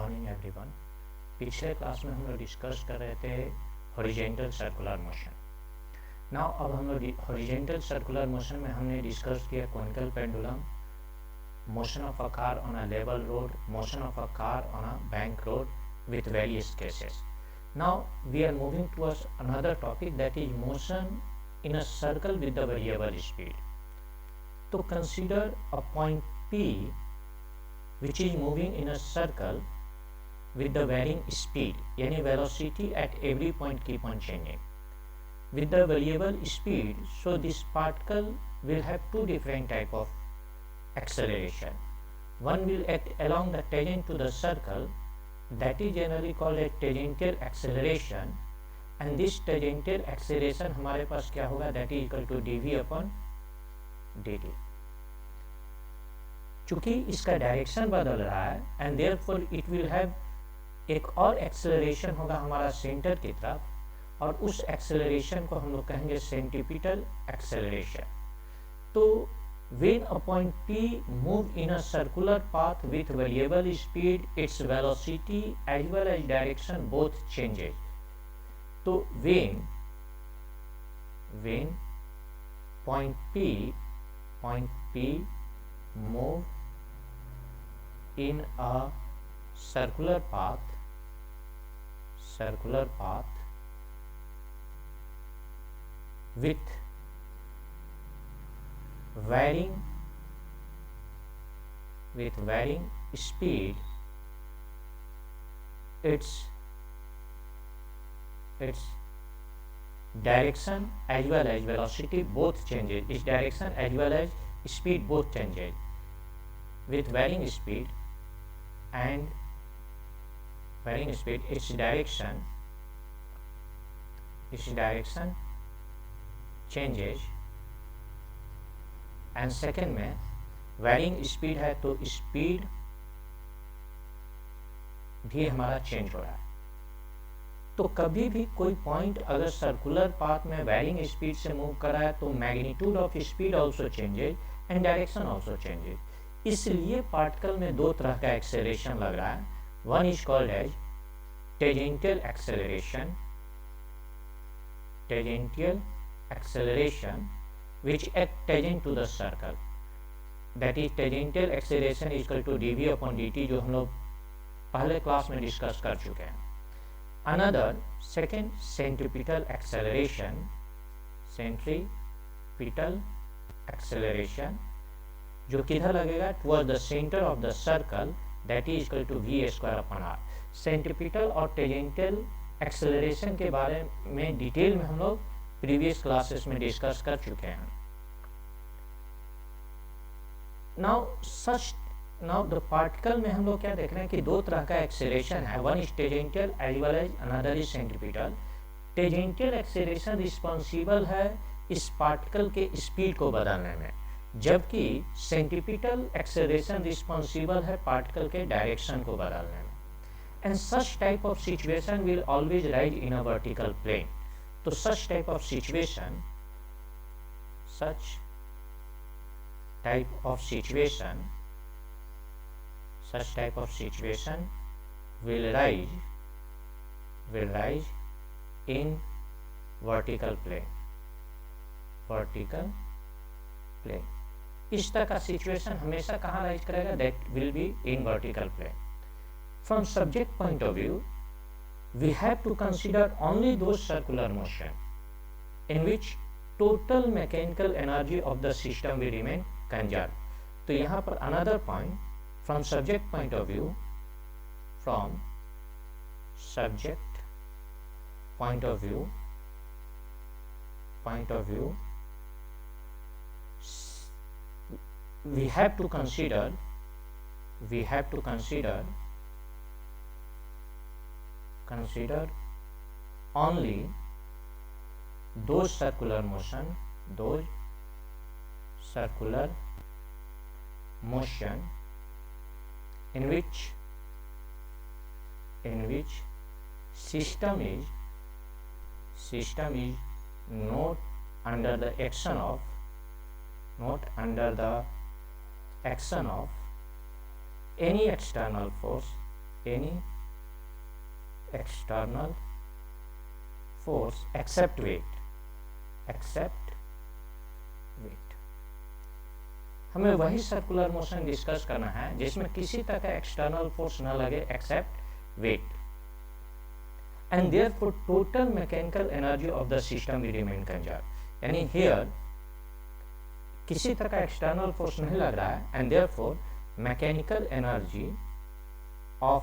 Morning everyone. पिछले class में हम लोग डिस्कस कर रहे थे हॉरिजॉन्टल सर्कुलर मोशन। नाउ अब हम लोग हॉरिजॉन्टल सर्कुलर मोशन में हमने डिस्कस किया conical pendulum, motion of a car on a level road, motion of a car on a bank road with various cases. Now we are moving towards another topic, that is motion in a circle with the variable speed. So consider a point P which is moving in a circle with the varying speed, yani velocity at every point keep on changing with the variable speed. So this particle will have two different type of acceleration. One will act along the tangent to the circle, that is generally called a tangential acceleration, and this tangential acceleration हमारे पास क्या होगा, that is equal to dv upon dt. चूंकि इसका direction बदल रहा है and therefore it will have एक और एक्सेलरेशन होगा हमारा सेंटर की तरफ, और उस एक्सेलरेशन को हम लोग कहेंगे सेंट्रीपिटल एक्सेलरेशन. तो when a point P move in a circular path with variable speed, its velocity as well as direction both changes. So when point P move in a circular path with varying speed, its direction as well as velocity both changes. Its direction as well as speed both changes. With varying speed and varying speed, its direction changes. And second में varying speed है तो speed भी हमारा change हो रहा है. तो कभी भी कोई पॉइंट अगर सर्कुलर पाथ में वैरिंग स्पीड से मूव कर रहा है तो magnitude of speed also changes and direction also changes. इसलिए पार्टिकल में दो तरह का एक्सेलरेशन लग रहा है. One is called as tangential acceleration which act tangent to the circle, that is tangential acceleration is equal to dv upon dt, जो हम लोग पहले क्लास में डिस्कस कर चुके हैं. अनदर सेकेंड सेंट्रीपिटल एक्सेलरेशन जो किधर लगेगा, toward the centre of the circle, that is equal to v square upon r. Centripetal और टेंजेंटियल एक्सेलरेशन के बारे में डिटेल में हम लोग प्रीवियस क्लासेस में डिस्कस कर चुके हैं. नाउ द पार्टिकल में हम लोग क्या देख रहे हैं कि दो तरह का एक्सेलरेशन है. One is tangential as well as another is centripetal. Tangential acceleration responsible है इस पार्टिकल के स्पीड को बदलने में, जबकि सेंट्रीपिटल एक्सेलरेशन रिस्पॉन्सिबल है पार्टिकल के डायरेक्शन को बदलने में. And such type of situation will always rise in a vertical plane. तो such type of situation will rise in vertical plane. इस तरह का सिचुएशन हमेशा कहाँ राइज करेगा, that will be in vertical plane. From subject point of view, we have to consider only those circular motion in which total mechanical energy of the system will remain conserved. तो यहाँ पर another point from subject point of view, we have to consider only those circular motion in which system is not under the action of any external force any external force except weight, हमें वही circular motion discuss करना है जिसमें किसी तरह का external force न लगे except weight, and therefore total mechanical energy of the system will remain conserve. यानी हियर किसी तरह का एक्सटर्नल फोर्स नहीं लग रहा है, and therefore mechanical energy of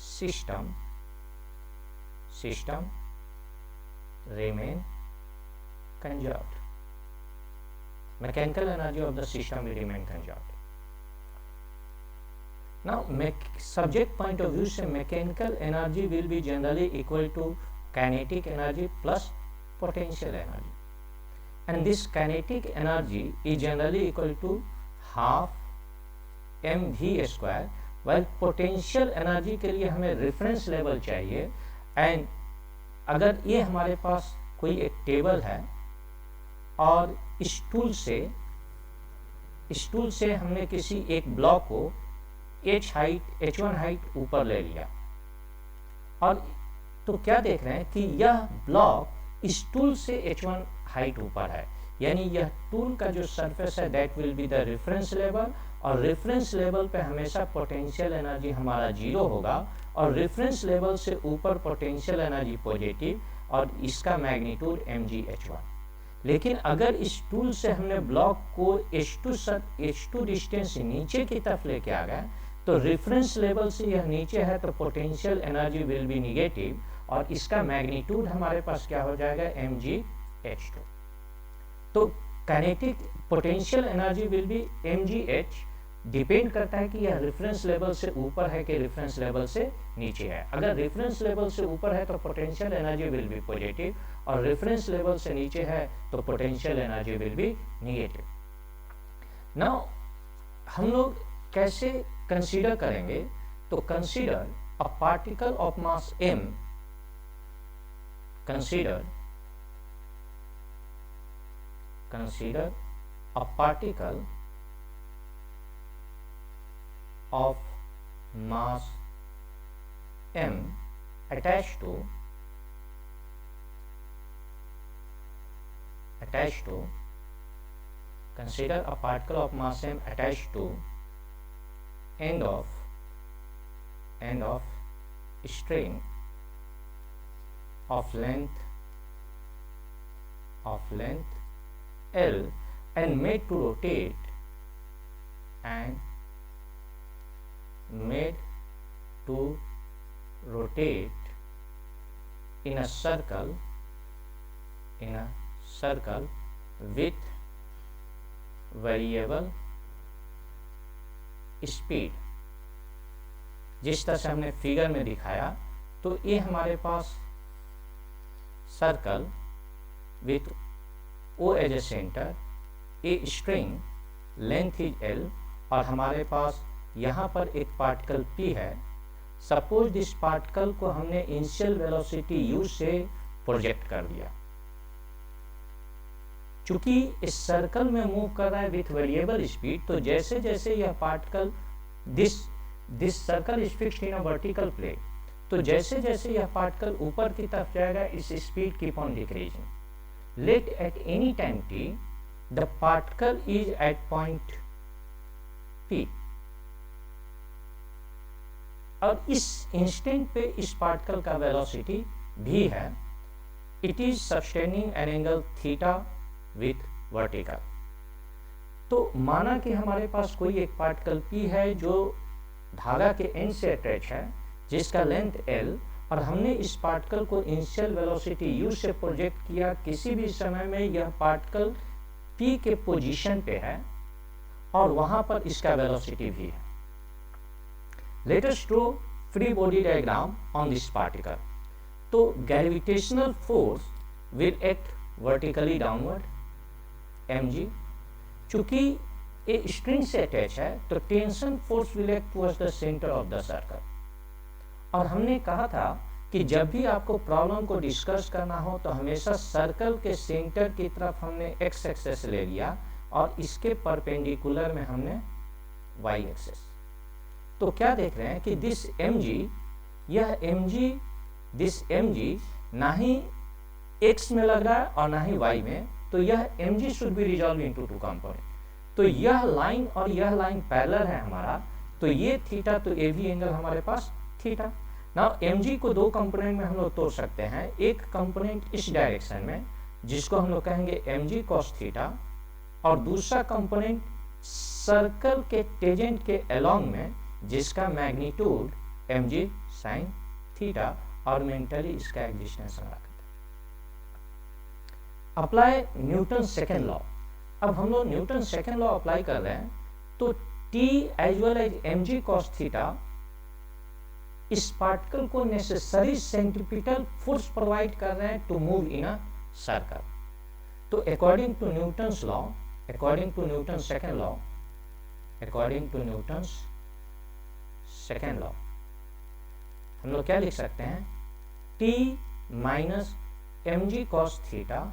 system remain conserved. Mechanical energy of the system will remain conserved. Now, subject point of view से mechanical energy will be generally equal to kinetic energy plus potential energy, and this kinetic energy is generally equal to half mv square, while potential energy के लिए हमें reference level चाहिए। And अगर ये हमारे पास कोई एक टेबल है और स्टूल से हमने किसी एक ब्लॉक को h1 हाइट ऊपर ले लिया, और तो क्या देख रहे हैं कि यह ब्लॉक स्टूल से h1 हाइट ऊपर है, यानी यह टूल का जो सरफेस है that will be the reference level, और रेफरेंस लेवल पे हमेशा पोटेंशियल एनर्जी हमारा 0 होगा, और रेफरेंस लेवल से ऊपर पोटेंशियल एनर्जी पॉजिटिव, और इसका मैग्नीट्यूड mgh1। लेकिन अगर इस टूल से हमने ब्लॉक को h2 डिस्टेंस नीचे की तरफ लेके आ गए, तो रेफरेंस लेवल से यह नीचे है तो potential energy will be negative, और इसका मैग्नीट्यूड हमारे पास क्या हो जाएगा mgh2। तो kinetic potential energy will be mgh, depend करता है कि यह रेफरेंस लेवल से ऊपर है कि रेफरेंस लेवल से नीचे है। अगर रेफरेंस लेवल से ऊपर है तो potential energy will be positive, और रेफरेंस लेवल से नीचे है तो potential energy will be negative. Now हम लोग कैसे कंसीडर करेंगे, तो consider a particle of mass m, consider a particle of mass m attached to consider a particle of mass m attached to end of string of length L and made to rotate in a circle with variable speed। जिस तरह से हमने figure में दिखाया, तो ये हमारे पास circle with O as a centre, a string length is L, और हमारे पास यहाँ पर एक पार्टिकल P है। सपोज दिस पार्टिकल को हमने इनिशियल वेलोसिटी u से प्रोजेक्ट कर दिया। चूंकि इस सर्कल में मूव कर रहा है विथ वेरिएबल स्पीड, तो जैसे जैसे यह particle this circle is fixed in a vertical plane, तो जैसे जैसे यह पार्टिकल ऊपर की तरफ जाएगा इस speed keep on decreasing. Let at any time t the particle is at point P, और इस इंस्टेंट पे इस पार्टिकल का वेलोसिटी v है। It is sustaining an angle theta with vertical. तो माना कि हमारे पास कोई एक पार्टिकल P है जो धागा के एंड से अटैच है, जिसका लेंथ L, और हमने इस पार्टिकल को इनिशियल वेलोसिटी u से प्रोजेक्ट किया। किसी भी समय में यह पार्टिकल P के पोजीशन पे है और वहां पर इसका वेलोसिटी भी है। Let us draw free body diagram on this particle. तो gravitational force will act vertically downward mg। चूंकि ये स्ट्रिंग से अटैच है तो tension force will act towards the centre of the circle. और हमने कहा था कि जब भी आपको प्रॉब्लम को डिस्कस करना हो तो हमेशा सर्कल के सेंटर की तरफ हमने x एक्सेस ले लिया और इसके परपेंडिकुलर में हमने y एक्सेस। तो क्या देख रहे हैं कि दिस mg, यह mg, दिस mg ना ही x में लग रहा है और ना ही y में, तो यह mg should be resolve into two component. तो यह लाइन और यह लाइन पैरेलल है हमारा, तो ये थीटा, तो ए भी एंगल हमारे पास थीटा। नाउ mg को दो कंपोनेंट में हम लोग तोड़ सकते हैं, एक कंपोनेंट इस डायरेक्शन में जिसको हम लोग कहेंगे mg cos थीटा, और दूसरा कंपोनेंट सर्कल के टेजेंट के अलोंग में जिसका मैग्नीट्यूड mg sin थीटा, और मेंटली इसका एग्जिस्टेंस हम रखते हैं। Apply Newton second law. अब हम लोग न्यूटन सेकेंड लॉ अप्लाई कर रहे हैं, तो T as well as mg cos theta इस पार्टिकल को नेसेसरी सेंट्रीपिटल फोर्स प्रोवाइड कर रहे हैं to move in a circle. तो according to Newton's law, according to Newton second law, according to Newton's second law हम लोग क्या लिख सकते हैं, T minus mg cos theta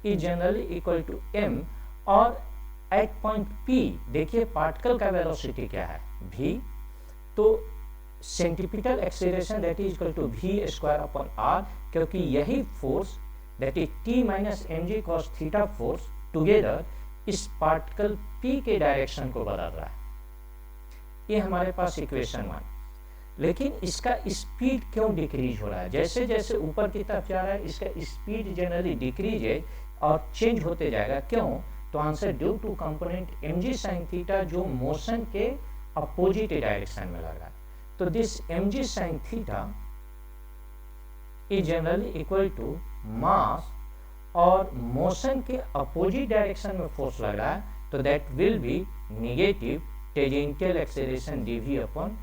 is generally equal to m, और एट पॉइंट P देखिए particle का वेलोसिटी क्या है v, तो centripetal acceleration that is equal to v square upon r, क्योंकि यही force that is T minus mg cos theta force together इस particle P के डायरेक्शन को बदल रहा है। ये हमारे पास इक्वेशन 1। लेकिन इसका स्पीड क्यों डिक्रीज हो रहा है, जैसे जैसे ऊपर की तरफ जा रहा है इसका स्पीड जनरली डिक्रीज है और चेंज होते जाएगा, क्यों, तो answer due to component mg sin theta जो मोशन के अपोजिट डायरेक्शन में लग रहा है। तो this mg sin theta is generally equal to mass, और मोशन के अपोजिट डायरेक्शन में फोर्स लग रहा है, तो that will be negative tangential acceleration dv upon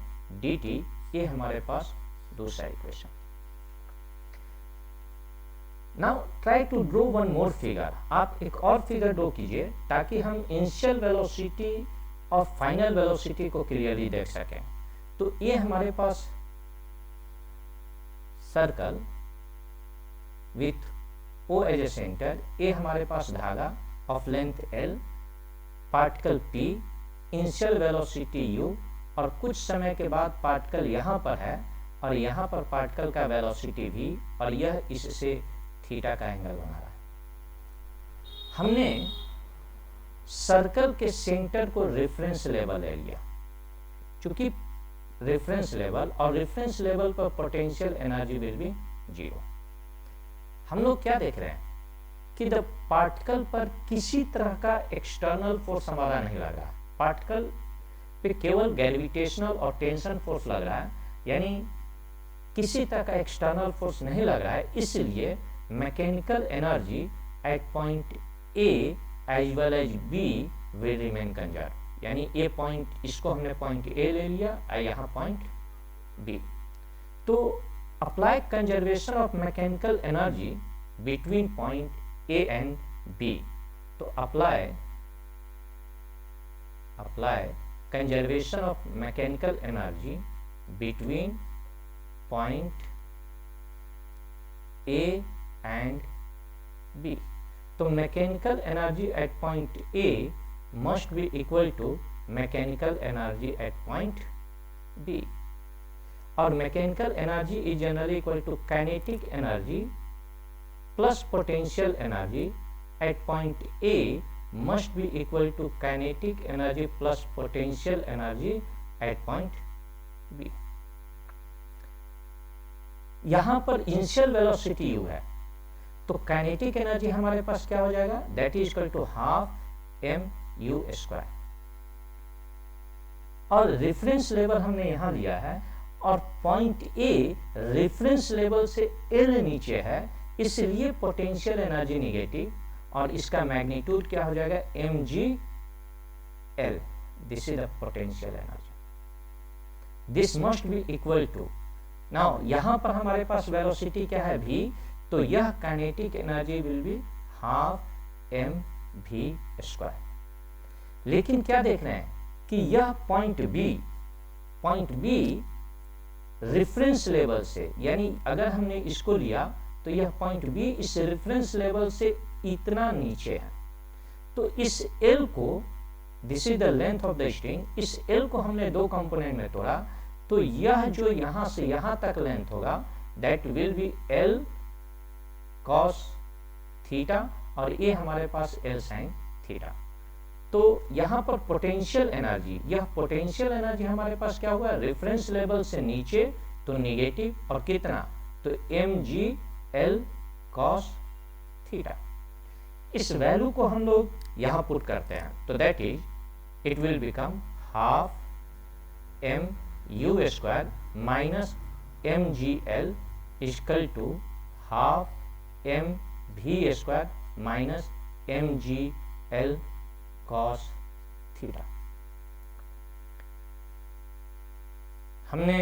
dt। ये हमारे पास दूसरा equation. Now try to draw one more figure. आप एक और फिगर ड्रॉ कीजिए ताकि हम इनिशियल वेलोसिटी और फाइनल वेलोसिटी को क्लियरली देख सकें। तो ये हमारे पास circle with O as a centre, ये हमारे पास धागा of length L, particle P, initial velocity u, और कुछ समय के बाद पार्टिकल यहाँ पर है और यहाँ पर पार्टिकल का वेलोसिटी v, और यह इससे थीटा का एंगल बना रहा है। हमने सर्कल के सेंटर को रेफरेंस लेवल ले लिया, क्योंकि रेफरेंस लेवल और रेफरेंस लेवल पर पोटेंशियल एनर्जी विल बी 0। हम लोग क्या देख रहे हैं कि द पार्टिकल पर किसी तरह का एक्सटर्नल फोर्स हमारा नहीं लग रहा है, पार्टिकल पे केवल ग्रेविटेशनल और टेंशन फोर्स लग रहा है, यानी किसी तरह का एक्सटर्नल फोर्स नहीं लग रहा है, इसलिए mechanical energy at point A as well as B will remain conserve. यानी ए पॉइंट, इसको हमने पॉइंट A ले लिया और यहाँ पॉइंट B। तो apply conservation of mechanical energy between point A and B। तो apply conservation of mechanical energy between point A and B। तो mechanical energy at point A must be equal to mechanical energy at point B, और mechanical energy is generally equal to kinetic energy plus potential energy at point A must be equal to kinetic energy plus potential energy at point B। यहां पर initial velocity u है, तो kinetic energy हमारे पास क्या हो जाएगा, that is equal to half mu square, और रेफरेंस लेवल हमने यहां लिया है, और पॉइंट A रेफरेंस लेवल से L नीचे है, इसलिए पोटेंशियल एनर्जी नेगेटिव, और इसका मैग्नीट्यूड क्या हो जाएगा, mgl। This is the potential energy, this must be equal to, now यहां पर हमारे पास वेलोसिटी क्या है v, तो यह kinetic energy will be half mv square. लेकिन क्या देख रहे हैं कि यह पॉइंट B रेफरेंस लेवल से, यानी अगर हमने इसको लिया तो यह पॉइंट B इस रेफरेंस लेवल से इतना नीचे है, तो इस L को this is the length of the string. इस L को हमने दो कंपोनेंट में तोड़ा, तो यह जो यहां से यहां तक लेंथ होगा that will B L cos theta, और ये हमारे पास L sin थीटा। तो यहाँ पर पोटेंशियल एनर्जी, यह पोटेंशियल एनर्जी हमारे पास क्या हुआ, रेफरेंस लेवल से नीचे तो निगेटिव, और कितना, तो mg L cos थीटा। इस वैल्यू को हम लोग यहाँ पुट करते हैं, तो that is it will become half m u square minus mg L equal to half m v square minus mg L cos theta. हमने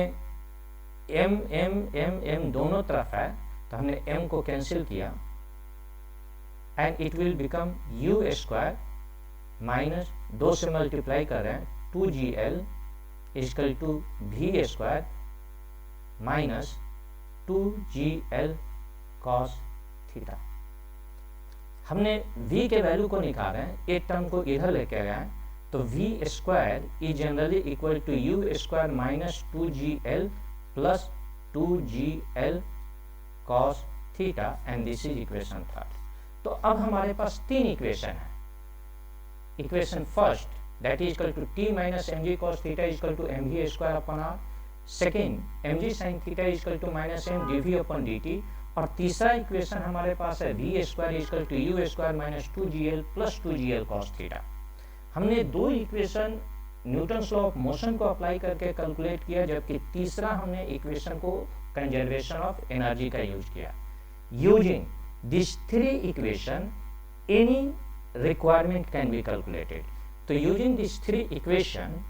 m दोनों तरफ है, तो हमने m को कैंसिल किया, and it will become u square minus 2 से multiply कर रहे हैं 2gl equal to v square minus 2gl cos theta. हमने v के वैल्यू को निकाला है, एक टर्म को इधर लेके आया है, तो v square is generally equal to u square minus 2gl plus 2gl cos theta, and this is equation third. तो अब हमारे पास तीन इक्वेशन है। Equation first that is equal to t minus mg cos theta equal to mv square upon r, second mg sin theta equal to minus m dv upon dt, और तीसरा equation हमारे पास है v square equal to u square minus 2gl plus 2gl cos theta. हमने दो equation Newton's law of motion को apply करके calculate किया, जबकि तीसरा हमने इक्वेशन को कंजर्वेशन ऑफ एनर्जी का यूज किया। Using this three equation any requirement can be calculated. तो using this three equation,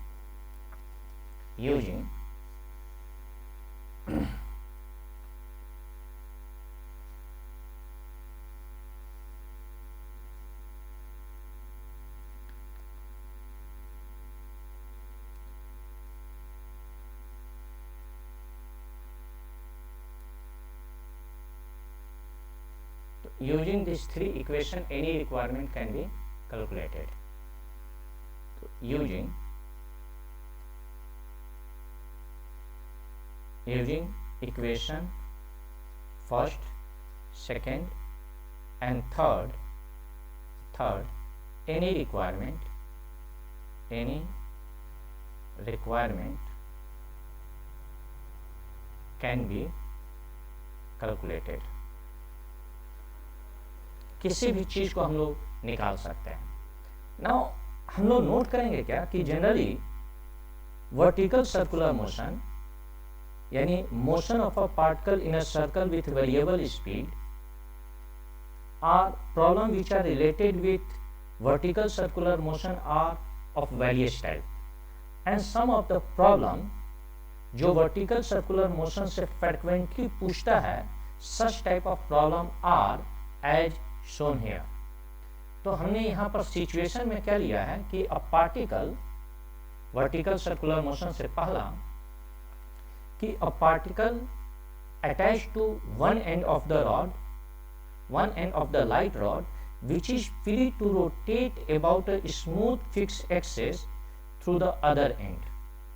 using using these three equation any requirement can be calculated. So, using equation first, second and third any requirement can be calculated। किसी भी चीज को हम लोग निकाल सकते हैं। नाउ हम लोग नोट करेंगे क्या कि जनरली वर्टिकल सर्कुलर मोशन यानी motion of a particle in a circle with variable speed are problem which are related with vertical circular motion are of various type, and some of the problem जो vertical circular motion से frequently पूछता है, such type of problem are as shown here। तो हमने यहाँ पर situation में क्या लिया है कि a particle vertical circular motion से पहला कि a particle attach to one end of the rod, one end of the light rod which is free to rotate about a smooth fixed axis through the other end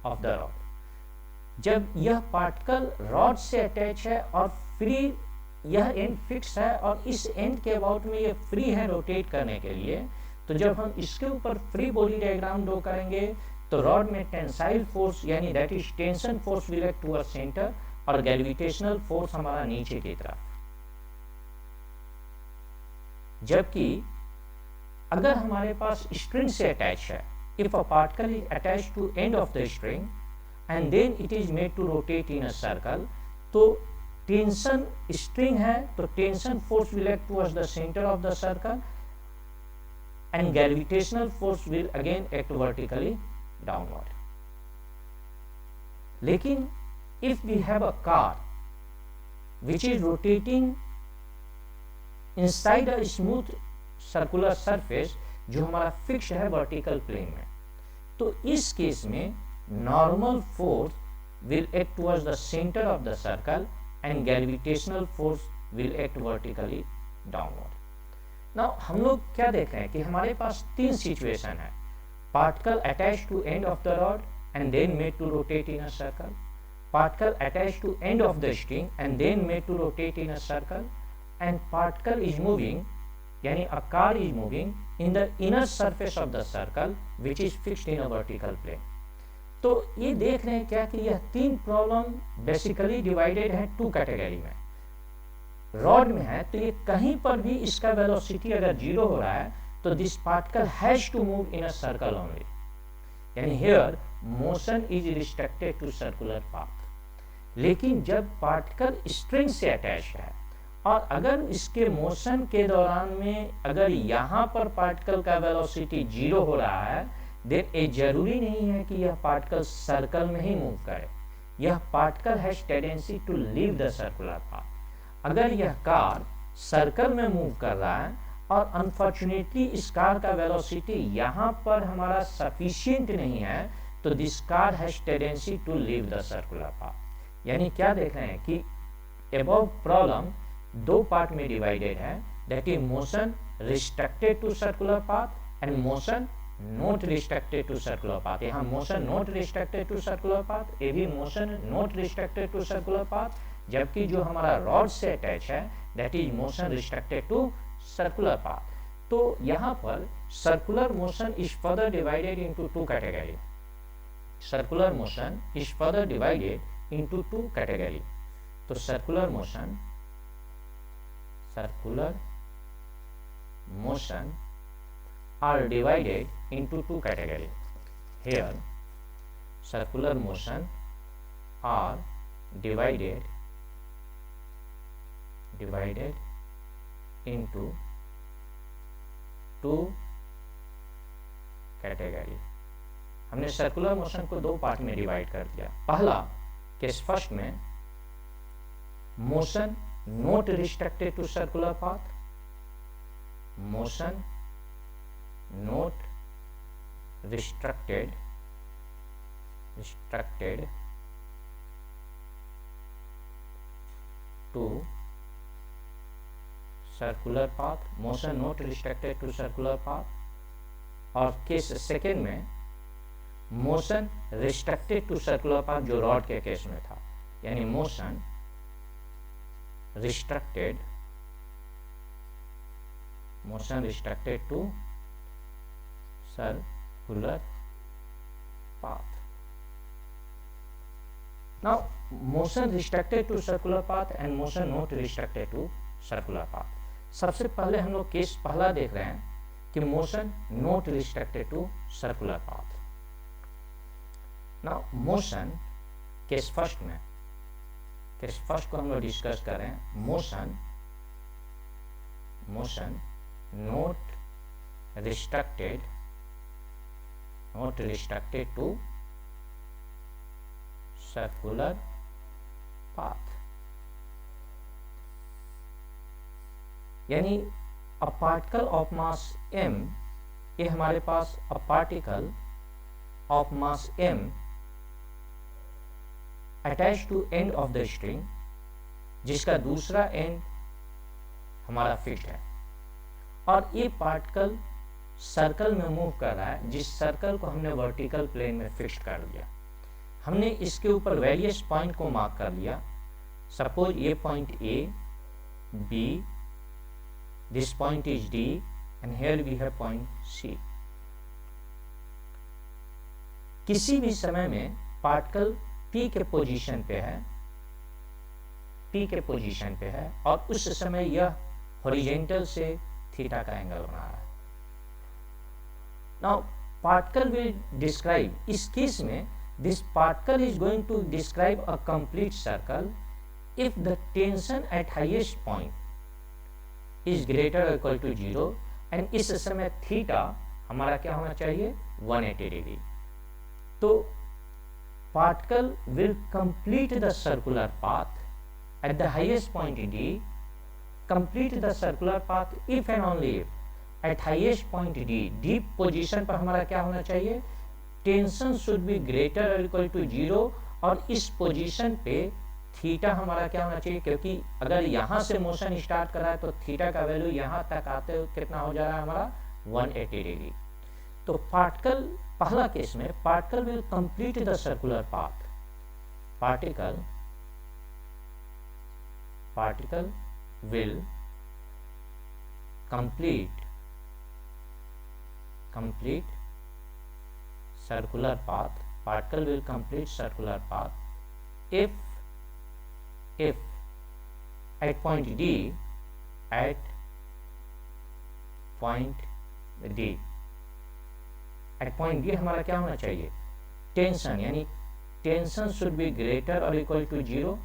of the rod। जब यह particle rod से attach है और free, यह and fix है और इस and के अबाउट में ये फ्री है रोटेट करने के लिए, तो जब हम इसके ऊपर फ्री बॉडी डायग्राम ड्रॉ करेंगे तो रॉड में टेंसाइल फोर्स यानी that is tension force will act towards centre और ग्रेविटेशनल फोर्स हमारा नीचे की तरफ। जबकि अगर हमारे पास स्ट्रिंग से अटैच है, if a particle is attach to end of the string and then it is made to rotate in a circle, तो टेंशन स्ट्रिंग है तो tension force will act towards the centre of the circle and gravitational force will again act vertically downward. लेकिन if we have a car which is rotating inside a smooth circular surface जो हमारा fix है vertical plane में, तो इस case में normal force will act towards the centre of the circle and gravitational force will act vertically downward. Now हम लोग क्या देख रहे हैं कि हमारे पास तीन सिचुएशन है। particle attached to end of the rod and then made to rotate in a circle, particle attached to end of the string and then made to rotate in a circle, and particle is moving, yani a car is moving in the inner surface of the circle which is fixed in a vertical plane. तो ये देख रहे हैं क्या कि यह तीन problem basically divided है टू कैटेगरी में. रॉड में है तो ये कहीं पर भी इसका वेलोसिटी अगर जीरो हो रहा है तो this particle has to move in a circle only, यानी here motion is restricted to circular path. लेकिन जब पार्टिकल स्ट्रिंग से अटैच है और अगर इसके मोशन के दौरान में अगर यहाँ पर पार्टिकल का वेलोसिटी जीरो हो रहा है, देन ये जरूरी नहीं है कि यह पार्टिकल सर्कल में ही मूव करे. यह particle has tendency to leave the circular path. अगर यह कार सर्कल में मूव कर रहा है और अनफॉर्चुनेटली इस कार का वेलोसिटी यहाँ पर हमारा सफिशिएंट नहीं है तो this car has tendency to leave the circular path. यानी क्या देख रहे हैं कि अबव प्रॉब्लम दो पार्ट में डिवाइडेड है, that is motion restricted to circular path and motion not restricted to circular path. यहाँ motion not restricted to circular path, ये भी motion not restricted to circular path, जबकि जो हमारा रॉड से अटैच है that is motion restricted to circular path. तो यहाँ पर circular motion is further divided into two category. Circular motion is further divided into two category. तो circular motion are divided into two categories. Here circular motion are divided into two category. हमने circular motion को दो part में divide कर दिया. पहला case first में motion not restricted to circular path, motion not restricted to circular path, motion not restricted to circular path. और case second में motion restricted to circular path जो रॉड के केस में था, यानी motion restricted to circular path. Now motion restricted to circular path and motion not restricted to circular path. सबसे पहले हम लोग केस पहला देख रहे हैं कि motion not restricted to circular path. Now motion case first में, केस फर्स्ट को हम लोग डिस्कस कर रहे हैं. Motion not restricted to circular path. यानी a particle of mass m, ये हमारे पास a particle of mass m attach to end of the string, जिसका दूसरा एंड हमारा फिक्स्ड है, और ये पार्टिकल सर्कल में मूव कर रहा है, जिस सर्कल को हमने वर्टिकल प्लेन में फिक्स्ड कर दिया. हमने इसके ऊपर वेरियस पॉइंट को मार्क कर लिया. सपोज ये point A, B, this point is D and here we have point C. किसी भी समय में पार्टिकल P के पोजीशन पे है और उस समय यह हॉरिजॉन्टल से थीटा का एंगल बना रहा है. नाउ पार्टिकल विल डिस्क्राइब, इस केस में this particle is going to describe a complete circle if the tension at highest point is greater और इक्वल टू 0 एंड इस समय थीटा हमारा क्या होना चाहिए 180 डिग्री. तो particle will complete the circular path at the highest point D, complete the circular path if and only if at highest point D, deep position पर हमारा क्या होना चाहिए, टेंशन शुड बी ग्रेटर और इक्वल टू 0 और इस position पे theta हमारा क्या होना चाहिए, क्योंकि अगर यहाँ से मोशन स्टार्ट कर रहा है तो थीटा का वैल्यू यहाँ तक आते हुए कितना हो जा रहा है हमारा 180 डिग्री. तो पार्टिकल, पहला केस में particle will complete the circular path, particle will complete circular path, particle will complete circular path if at point D at point D हमारा क्या होना चाहिए, टेंशन, यानी टेंशन शुड बी ग्रेटर और equal to 0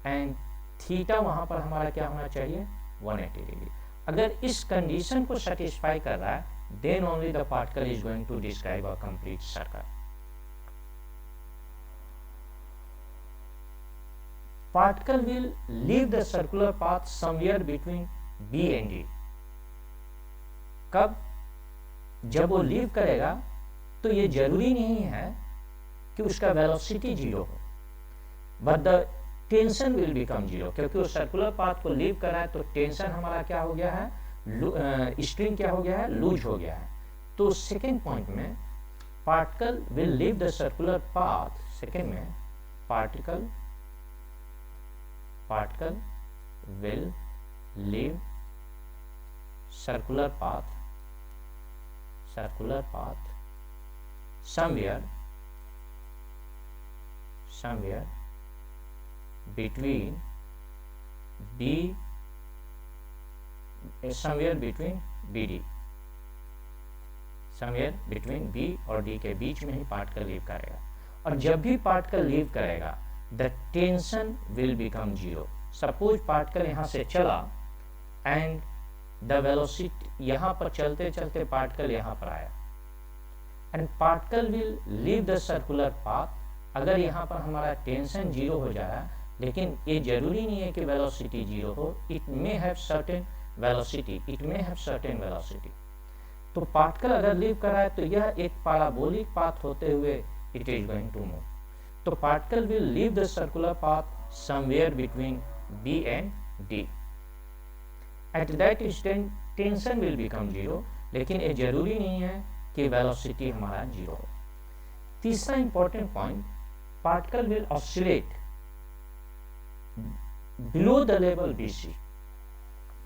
and theta वहां पर हमारा क्या होना चाहिए, 180 डिग्री। अगर इस कंडीशन को सेटिस्फाई कर रहा है then only the particle is going to describe a complete circle. Particle will leave the circular path somewhere between B and D. कब, जब वो लीव करेगा तो ये जरूरी नहीं है कि उसका वेलोसिटी 0 हो, but the tension will become 0, क्योंकि वो सर्कुलर पाथ को लीव कर रहा है तो टेंशन हमारा क्या हो गया है, स्ट्रिंग क्या हो गया है, लूज हो गया है। तो सेकेंड पॉइंट में particle will leave the circular path, second में particle will leave circular path somewhere between BD, somewhere between B और D के बीच में ही पार्टिकल लीव करेगा। और जब भी पार्टिकल लीव करेगा the tension will become 0। Suppose particle यहाँ से चला एंड द वेलोसिटी, यहाँ पर चलते चलते पार्टिकल यहाँ पर आया and particle will leave the circular path. अगर यहाँ पर हमारा टेंशन 0 हो जा रहा है, लेकिन ये जरूरी नहीं है कि वेलोसिटी 0 हो, it may have certain velocity, तो पार्टिकल अगर लीव कर रहा है तो यह एक पैराबोलिक पाथ होते हुए it is going to move. तो particle will leave the circular path somewhere between B and D। At that instant tension will become 0, लेकिन ये जरूरी नहीं है कि वेलोसिटी हमारा 0 हो। तीसरा important point, particle will oscillate below the level BC।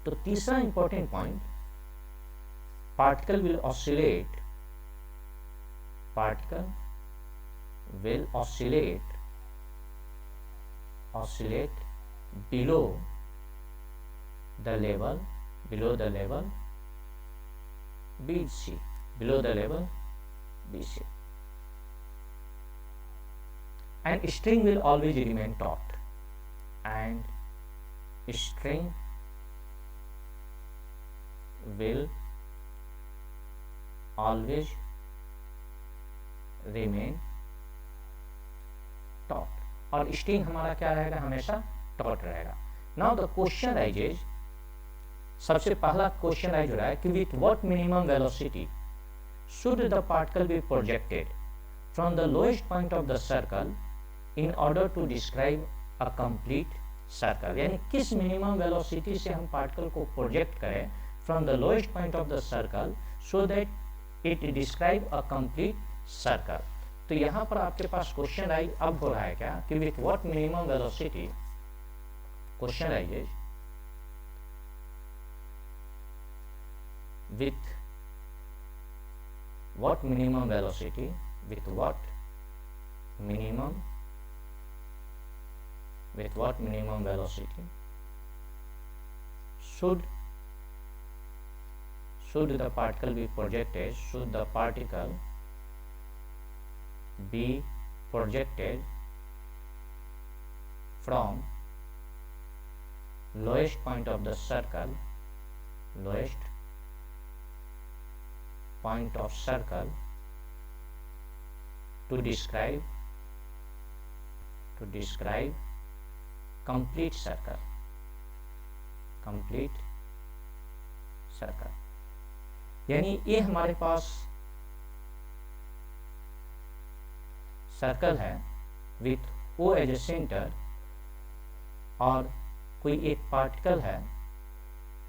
तो तीसरा important point, particle will oscillate below the level BC, and string will always remain taut, और स्ट्रिंग हमारा क्या रहेगा, हमेशा टॉट रहेगा। नाउ द क्वेश्चन राइजेज, सबसे पहला क्वेश्चन राइज हो रहा है कि with what minimum velocity should the particle be projected from the lowest point of the circle in order to describe a complete circle. यानी किस मिनिमम वेलोसिटी से हम पार्टिकल को प्रोजेक्ट करें from the lowest point of the circle so that it describe a complete circle. तो यहाँ पर आपके पास क्वेश्चन राइज अब हो रहा है क्या कि with what minimum velocity, question rises with what minimum velocity should the particle be projected, from lowest point of the circle, to describe complete circle। यानी ये हमारे पास सर्कल है with O as a centre और कोई एक particle है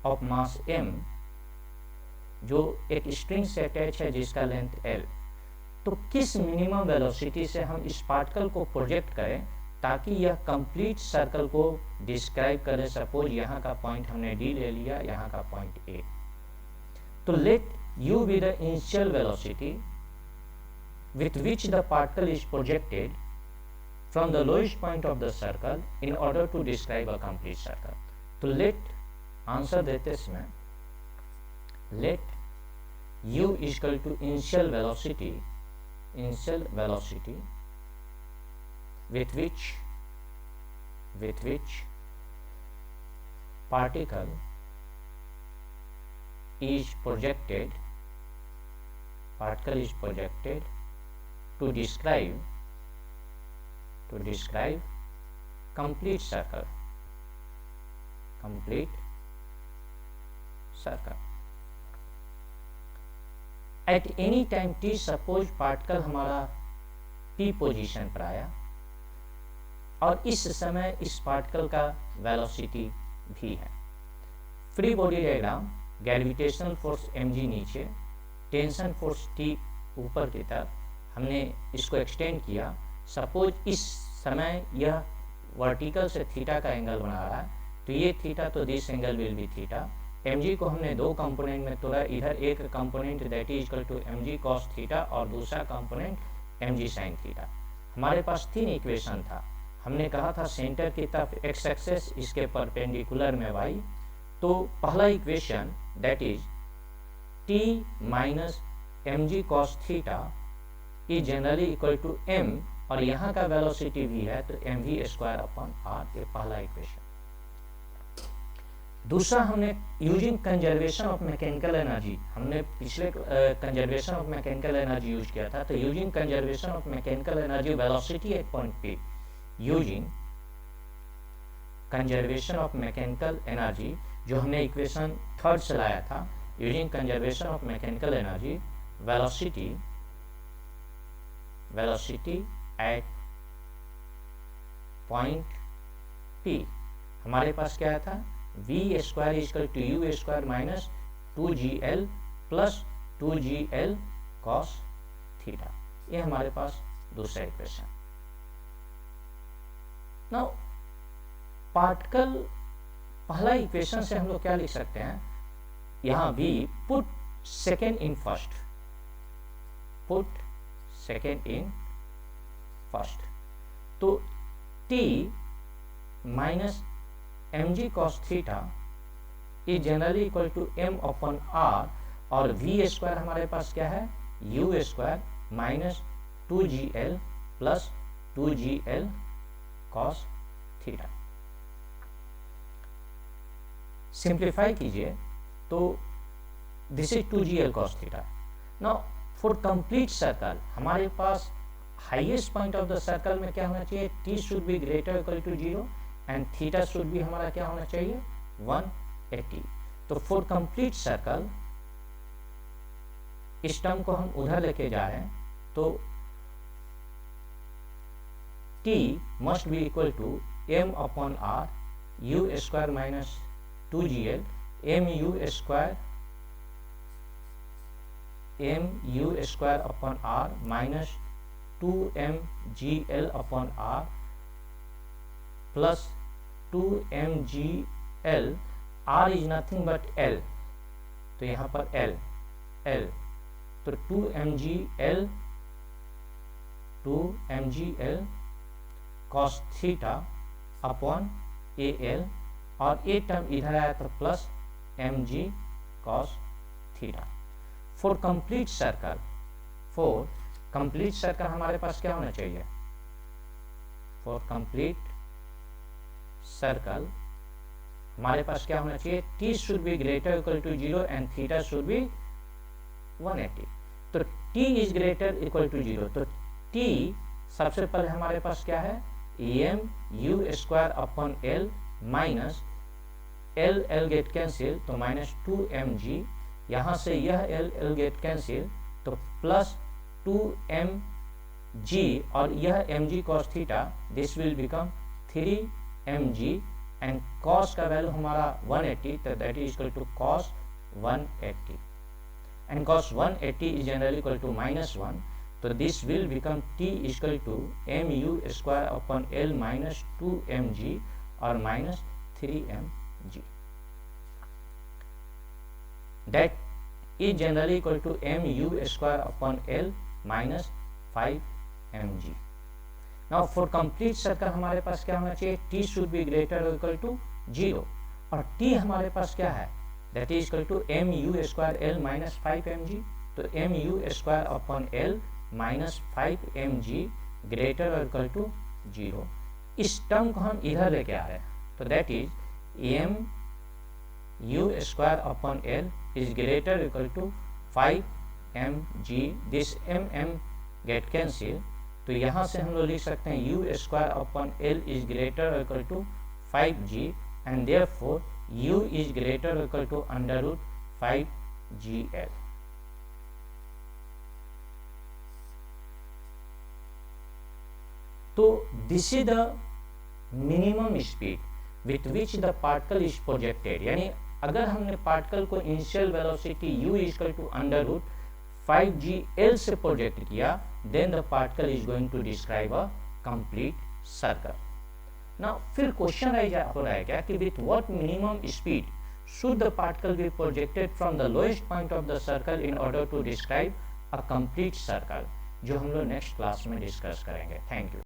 of mass m जो एक स्ट्रिंग से अटैच है जिसका लेंथ l, तो किस मिनिमम वेलोसिटी से हम इस पार्टिकल को प्रोजेक्ट करें ताकि यह कंप्लीट सर्कल को डिस्क्राइब करे। सपोज यहाँ का पॉइंट हमने d ले लिया, यहाँ का पॉइंट a, तो let u be the initial velocity with which the particle is projected from the lowest point of the circle in order to describe a complete circle। तो let answer देते इसमें let u is equal to initial velocity with which particle is projected to describe complete circle। At any time t, suppose particle हमारा p position पर आया और इस समय इस पार्टिकल का वेलोसिटी v है। Free body diagram, gravitational force mg नीचे, टेंशन फोर्स T ऊपर की तरफ, हमने इसको एक्सटेंड किया। सपोज इस समय यह वर्टिकल से थीटा का एंगल बना रहा है, तो ये थीटा, तो this angle will be theta. mg को हमने दो कंपोनेंट में तोड़ा, इधर एक component that is equal to mg cos theta और दूसरा कंपोनेंट mg sin थीटा। हमारे पास तीन इक्वेशन था। हमने कहा था सेंटर की तरफ x एक्सेस, इसके परपेंडिकुलर में y। तो पहला equation that is t minus mg cos theta is generally equal to m, और यहाँ का वेलोसिटी v है तो mv स्क्वायर अपॉन r, ये पहला इक्वेशन। दूसरा हमने using conservation of mechanical energy, हमने पिछले conservation of mechanical energy use किया था। तो using conservation of mechanical energy velocity at point p, using conservation of mechanical energy, जो हमने इक्वेशन थर्ड से लाया था, using conservation of mechanical energy velocity at point p, हमारे पास क्या था, v square equal to u square minus 2gl plus 2gl cos theta. ये हमारे पास दूसरा इक्वेशन। नाउ पार्टिकल, पहला इक्वेशन से हम लोग क्या लिख सकते हैं, यहाँ v put second in first, तो t minus mg cos theta is generally equal to m upon r, और v स्क्वायर हमारे पास क्या है, u square minus 2gl plus 2gl cos theta. Simplify कीजिए तो this is 2gl cos theta. Now for complete circle हमारे पास highest point of the circle में क्या होना चाहिए, t should be greater equal to 0 and theta should भी हमारा क्या होना चाहिए, 180। तो फॉर कंप्लीट सर्कल इस टर्म को हम उधर लेके जा रहे हैं, तो t must be equal to m upon r, u square minus 2gl, mu square upon r minus 2mgl upon r plus 2mgl, r is nothing but l, तो यहाँ पर l, तो 2mgl cos theta upon al, और ये term इधर आया तो plus mg cos theta. For complete circle हमारे पास क्या होना चाहिए, फॉर कंप्लीट सर्कल हमारे पास क्या होना चाहिए, t should be greater equal to 0 and theta should be 180। तो t is greater equal to 0, तो t सबसे पहले हमारे पास क्या है, m u square upon l minus l get cancel, तो माइनस 2mg, यहाँ से यह l गेट कैंसिल, तो प्लस 2mg, और यह mg cos theta, this will become 3mg, and cos का वैल्यू हमारा 180, तो that is equal to cos 180। and cos 180 is generally equal to -1. So this will become T is equal to mu square upon L minus 2 mg or minus 3 mg. That is generally equal to mu square upon L minus 5 mg. Now for complete circle हमारे पास क्या होना चाहिए, T should be greater or equal to 0 और T हमारे पास क्या है, that is equal to mu square L minus 5 mg. तो mu square upon L minus 5 mg greater or equal to 0. इस टर्म को हम इधर लेके आ रहे हैं, तो that is mu square upon L is greater or equal to 5 mg. This mm get cancel, तो यहाँ से हम लोग लिख सकते हैं u square upon l is greater और equal to 5g and therefore u is greater और equal to under root 5gl. तो this is the minimum speed with which the particle is projected, यानी अगर हमने पार्टिकल को initial velocity u is equal to under root 5gl से project किया, then the particle is going to describe a complete circle. Now फिर question हो रहा है क्या कि with what minimum speed should the particle be projected from the lowest point of the circle in order to describe a complete circle, जो हम लोग next class में डिस्कस करेंगे. Thank you.